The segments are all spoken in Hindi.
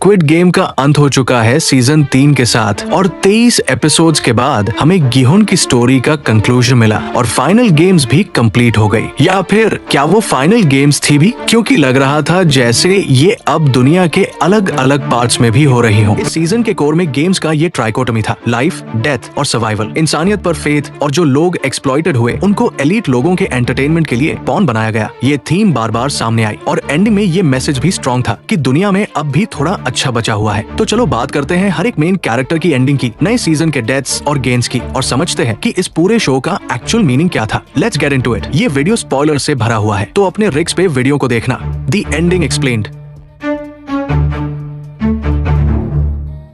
स्क्विड गेम का अंत हो चुका है सीजन 3 के साथ और 23 एपिसोड्स के बाद हमें गिहोन की स्टोरी का कंक्लूजन मिला और फाइनल गेम्स भी कंप्लीट हो गई। या फिर क्या वो फाइनल गेम्स थी भी, क्योंकि लग रहा था जैसे ये अब दुनिया के अलग अलग पार्ट्स में भी हो रही हो। इस सीजन के कोर में गेम्स का ये ट्राइकोटमी था, लाइफ, डेथ और सर्वाइवल। इंसानियत पर फेथ और जो लोग एक्सप्लॉइटेड हुए उनको एलीट लोगों के एंटरटेनमेंट के लिए पॉन बनाया गया। ये थीम बार बार सामने आई और एंडिंग में ये मैसेज भी स्ट्रॉन्ग था कि दुनिया में अब भी थोड़ा अच्छा बचा हुआ है। तो चलो बात करते हैं हर एक मेन कैरेक्टर की एंडिंग की, नए सीजन के डेथ्स और गेन्स की, और समझते हैं कि इस पूरे शो का एक्चुअल मीनिंग क्या था। Let's get into it. ये वीडियो स्पॉइलर से भरा हुआ है, तो अपने रिस्क पे वीडियो को देखना। The ending explained.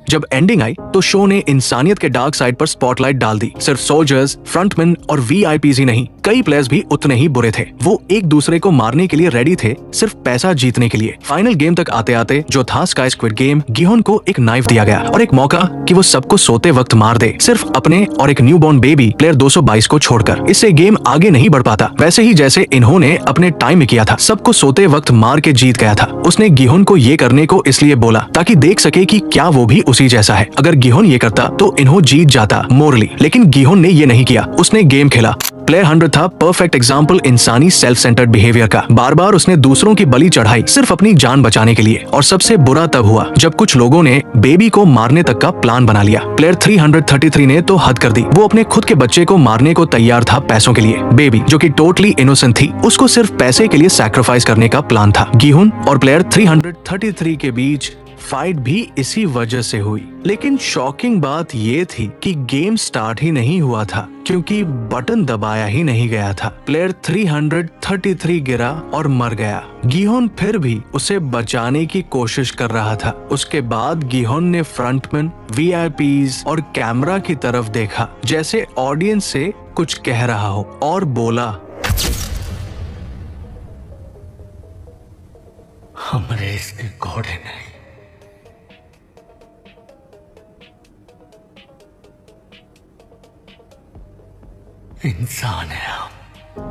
जब एंडिंग आई तो शो ने इंसानियत के डार्क साइड पर स्पॉटलाइट डाल दी। सिर्फ सोल्जर्स, फ्रंटमैन और वीआईपीज ही नहीं, कई प्लेयर्स भी उतने ही बुरे थे। वो एक दूसरे को मारने के लिए रेडी थे, सिर्फ पैसा जीतने के लिए। फाइनल गेम तक आते आते जो था स्काई स्क्विड गेम, गिहोन को एक नाइफ दिया गया और एक मौका कि वो सबको सोते वक्त मार दे, सिर्फ अपने और एक न्यूबॉर्न बेबी प्लेयर 222 को छोड़कर। इससे गेम आगे नहीं बढ़ पाता, वैसे ही जैसे इन्होंने अपने टाइम में किया था, सबको सोते वक्त मार के जीत गया था। उसने गिहोन को ये करने को इसलिए बोला ताकि देख सके कि क्या वो भी उसी जैसा है। अगर गिहोन ये करता तो इन्हों जीत जाता मोरली, लेकिन गिहोन ने ये नहीं किया। उसने गेम खेला। प्लेयर 100 था परफेक्ट एग्जाम्पल इंसानी सेल्फ सेंटर्ड बिहेवियर का। बार बार उसने दूसरों की बलि चढ़ाई सिर्फ अपनी जान बचाने के लिए, और सबसे बुरा तब हुआ जब कुछ लोगों ने बेबी को मारने तक का प्लान बना लिया। प्लेयर 333 ने तो हद कर दी। वो अपने खुद के बच्चे को मारने को तैयार था पैसों के लिए। बेबी जो कि टोटली इनोसेंट थी, उसको सिर्फ पैसे के लिए सैक्रिफाइस करने का प्लान था। गिहोन और प्लेयर 333 के बीच फाइट भी इसी वजह से हुई। लेकिन शॉकिंग बात ये थी कि गेम स्टार्ट ही नहीं हुआ था, क्योंकि बटन दबाया ही नहीं गया था। प्लेयर 333 गिरा और मर गया। गिहोन फिर भी उसे बचाने की कोशिश कर रहा था। उसके बाद गिहोन ने फ्रंटमैन, वीआईपीज और कैमरा की तरफ देखा, जैसे ऑडियंस से कुछ कह रहा हो, और बोला, हमरे इसके घोड़े नहीं, इंसान है हम।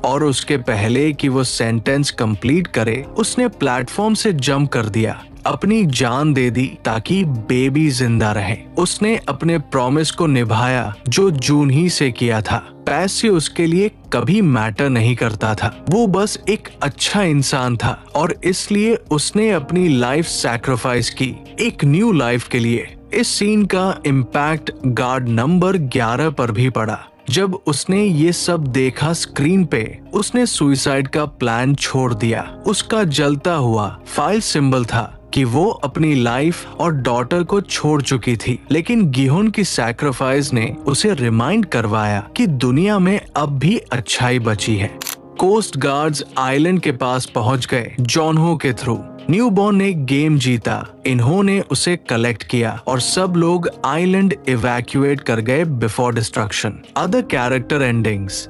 और उसके पहले कि वो सेंटेंस कंप्लीट करे, उसने प्लेटफॉर्म से जंप कर दिया, अपनी जान दे दी ताकि बेबी जिंदा रहे। उसने अपने प्रॉमिस को निभाया जो जून ही से किया था। पैसे उसके लिए कभी मैटर नहीं करता था, वो बस एक अच्छा इंसान था, और इसलिए उसने अपनी लाइफ सैक्रिफाइस की एक न्यू लाइफ के लिए। इस सीन का इम्पैक्ट गार्ड नंबर 11 पर भी पड़ा। जब उसने ये सब देखा स्क्रीन पे, उसने सुसाइड का प्लान छोड़ दिया। उसका जलता हुआ फाइल सिंबल था कि वो अपनी लाइफ और डॉटर को छोड़ चुकी थी, लेकिन गिहोन की सैक्रिफाइस ने उसे रिमाइंड करवाया कि दुनिया में अब भी अच्छाई बची है। कोस्ट गार्ड्स आइलैंड के पास पहुंच गए जॉनहो के थ्रू। न्यूबॉर्न ने गेम जीता, इन्होंने उसे कलेक्ट किया और सब लोग आइलैंड इवैक्यूएट कर गए before destruction. Other character endings.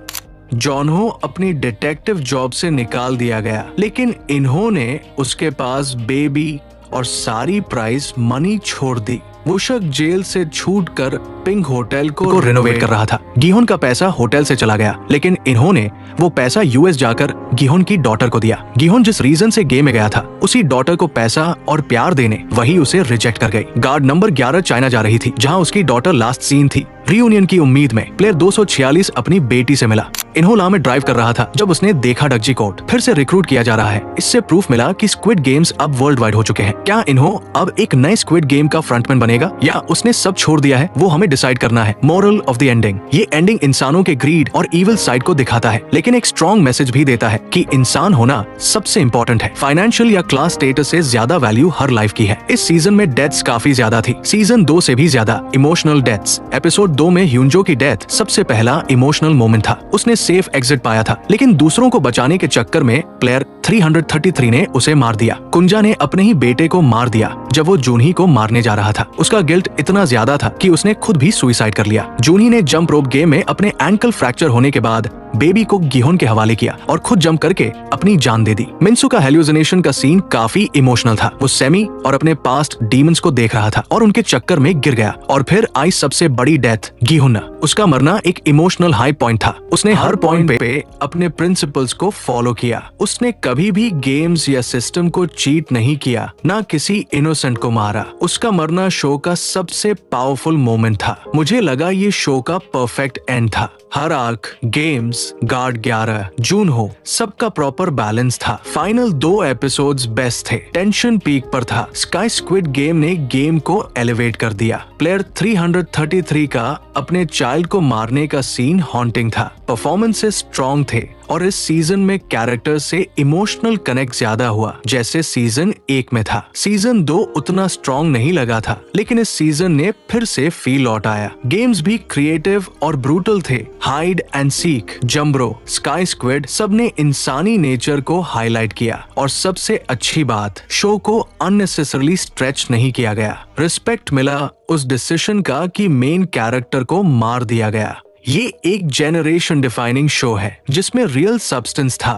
Junho अपनी डिटेक्टिव जॉब से निकाल दिया गया, लेकिन इन्होंने उसके पास बेबी और सारी प्राइस मनी छोड़ दी। वुशक जेल से छूटकर पिंक होटल को रिनोवेट कर रहा था। गिहोन का पैसा होटल से चला गया, लेकिन इन्होंने वो पैसा यूएस जाकर गिहोन की डॉटर को दिया। गिहोन जिस रीजन से गेम में गया था, उसी डॉटर को पैसा और प्यार देने वही उसे रिजेक्ट कर गई। गार्ड नंबर 11 चाइना जा रही थी, जहां उसकी डॉटर लास्ट सीन थी। रियूनियन की उम्मीद में प्लेयर 246 अपनी बेटी से मिला। इन्होला में ड्राइव कर रहा था जब उसने देखा डक्जी कोर्ट फिर से रिक्रूट किया जा रहा है। इससे प्रूफ मिला कि स्क्विड गेम्स अब वर्ल्ड वाइड हो चुके हैं। क्या इन्हों अब एक नए स्क्विड गेम का फ्रंटमैन बनेगा, या उसने सब छोड़ दिया है? वो हमें डिसाइड करना है। Moral of the ending. ये एंडिंग इंसानों के ग्रीड और इविल साइड को दिखाता है, लेकिन एक स्ट्रॉन्ग मैसेज भी देता है कि इंसान होना सबसे इम्पोर्टेंट है। फाइनेंशियल या क्लास स्टेटस से ज्यादा वैल्यू हर लाइफ की है। इस सीजन में डेथ्स काफी ज्यादा थी, सीजन 2 से भी ज्यादा इमोशनल डेथ्स। एपिसोड 2 में ह्यूंजो की डेथ सबसे पहला इमोशनल मोमेंट था। उसने सेफ एग्जिट पाया था, लेकिन दूसरों को बचाने के चक्कर में प्लेयर 333 ने उसे मार दिया। कुंजा ने अपने ही बेटे को मार दिया जब वो जूनही को मारने जा रहा था। उसका गिल्ट इतना ज्यादा था कि उसने खुद भी सुसाइड कर लिया। जूनही ने जंप रोप गेम में अपने एंकल फ्रैक्चर होने के बाद बेबी को गिहोन के हवाले किया और खुद जंप करके अपनी जान दे दी। मिन्सू का हेल्यूसिनेशन का सीन काफी इमोशनल था। वो सेमी और अपने पास्ट डीमंस को देख रहा था और उनके चक्कर में गिर गया। और फिर आई सबसे बड़ी डेथ, गिहुन। उसका मरना एक इमोशनल हाई पॉइंट था। उसने हर पॉइंट पे अपने प्रिंसिपल्स को फॉलो किया। उसने कभी भी गेम्स या सिस्टम को चीट नहीं किया, ना किसी इनोसेंट को मारा। उसका मरना शो का सबसे पावरफुल मोमेंट था। मुझे लगा ये शो का परफेक्ट एंड था। हर आर्क, गेम्स, गार्ड 11, जून हो, सबका प्रॉपर बैलेंस था। फाइनल 2 एपिसोड्स बेस्ट थे। टेंशन पीक पर था। स्काई स्क्विड गेम ने गेम को एलिवेट कर दिया। प्लेयर 333 का अपने चाइल्ड को मारने का सीन हॉन्टिंग था। परफॉर्मेंसेस स्ट्रॉन्ग थे और इस सीजन में कैरेक्टर से इमोशनल कनेक्ट ज्यादा हुआ जैसे सीजन 1 में था। सीजन 2 उतना स्ट्रॉन्ग नहीं लगा था, लेकिन इस सीजन ने फिर से फील लौट आया। गेम्स भी क्रिएटिव और ब्रूटल थे। हाइड एंड सीक, जंब्रो, स्काई स्क्विड सबने इंसानी नेचर को हाईलाइट किया। और सबसे अच्छी बात, शो को अननेसेसरली स्ट्रेच नहीं किया गया। रिस्पेक्ट मिला उस डिसीजन का कि मेन कैरेक्टर को मार दिया गया। ये एक जेनरेशन डिफाइनिंग शो है जिसमें रियल सब्सटेंस था।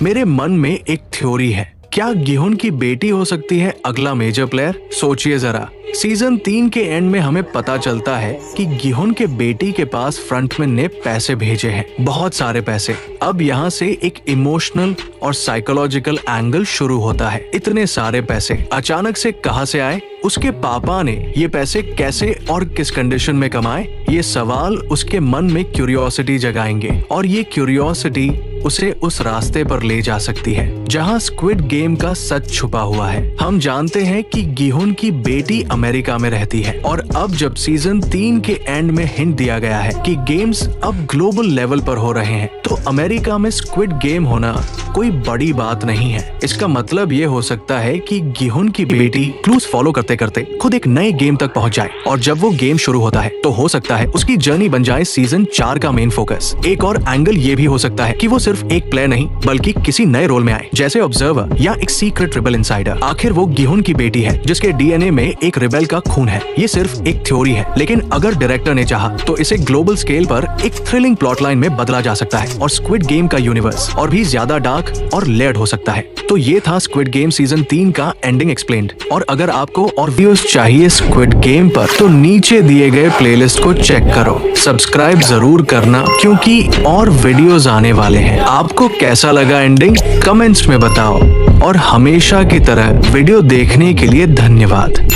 मेरे मन में एक थ्योरी है, क्या गिहुन की बेटी हो सकती है अगला मेजर प्लेयर? सोचिए जरा। सीजन 3 के एंड में हमें पता चलता है कि गिहुन के बेटी के पास फ्रंटमैन ने पैसे भेजे हैं, बहुत सारे पैसे। अब यहाँ से एक इमोशनल और साइकोलॉजिकल एंगल शुरू होता है। इतने सारे पैसे अचानक से कहाँ से आए? उसके पापा ने ये पैसे कैसे और किस कंडीशन में कमाए? ये सवाल उसके मन में क्यूरियोसिटी जगाएंगे और ये क्यूरियोसिटी उसे उस रास्ते पर ले जा सकती है जहाँ स्क्विड गेम का सच छुपा हुआ है। हम जानते हैं कि गिहुन की बेटी अमेरिका में रहती है और अब जब सीजन 3 के एंड में हिंट दिया गया है कि गेम्स अब ग्लोबल लेवल पर हो रहे हैं, तो अमेरिका में स्क्विड गेम होना कोई बड़ी बात नहीं है। इसका मतलब ये हो सकता है कि गिहुन की बेटी क्लूज फॉलो करते करते खुद एक नए गेम तक पहुंच जाए और जब वो गेम शुरू होता है तो हो सकता है उसकी जर्नी बन जाए सीजन 4 का मेन फोकस। एक और एंगल ये भी हो सकता है कि वो सिर्फ एक प्लेयर नहीं बल्कि किसी नए रोल में आए, जैसे ऑब्जर्वर या एक सीक्रेट रिबेल इनसाइडर। आखिर वो गिहुन की बेटी है जिसके डीएनए में एक रिबेल का खून है। ये सिर्फ एक थ्योरी है, लेकिन अगर डायरेक्टर ने चाहा तो इसे ग्लोबल स्केल पर एक थ्रिलिंग प्लॉट लाइन में बदला जा सकता है और स्क्विड गेम का यूनिवर्स और भी ज्यादा डार्क और लेयर्ड हो सकता है। तो ये था स्क्विड गेम सीजन 3 का एंडिंग एक्सप्लेन्ड। और अगर आपको और वीडियोस चाहिए स्क्विड गेम पर तो नीचे दिए गए प्लेलिस्ट को चेक करो। सब्सक्राइब जरूर करना क्योंकि और वीडियोस आने वाले हैं। आपको कैसा लगा एंडिंग कमेंट्स में बताओ और हमेशा की तरह वीडियो देखने के लिए धन्यवाद।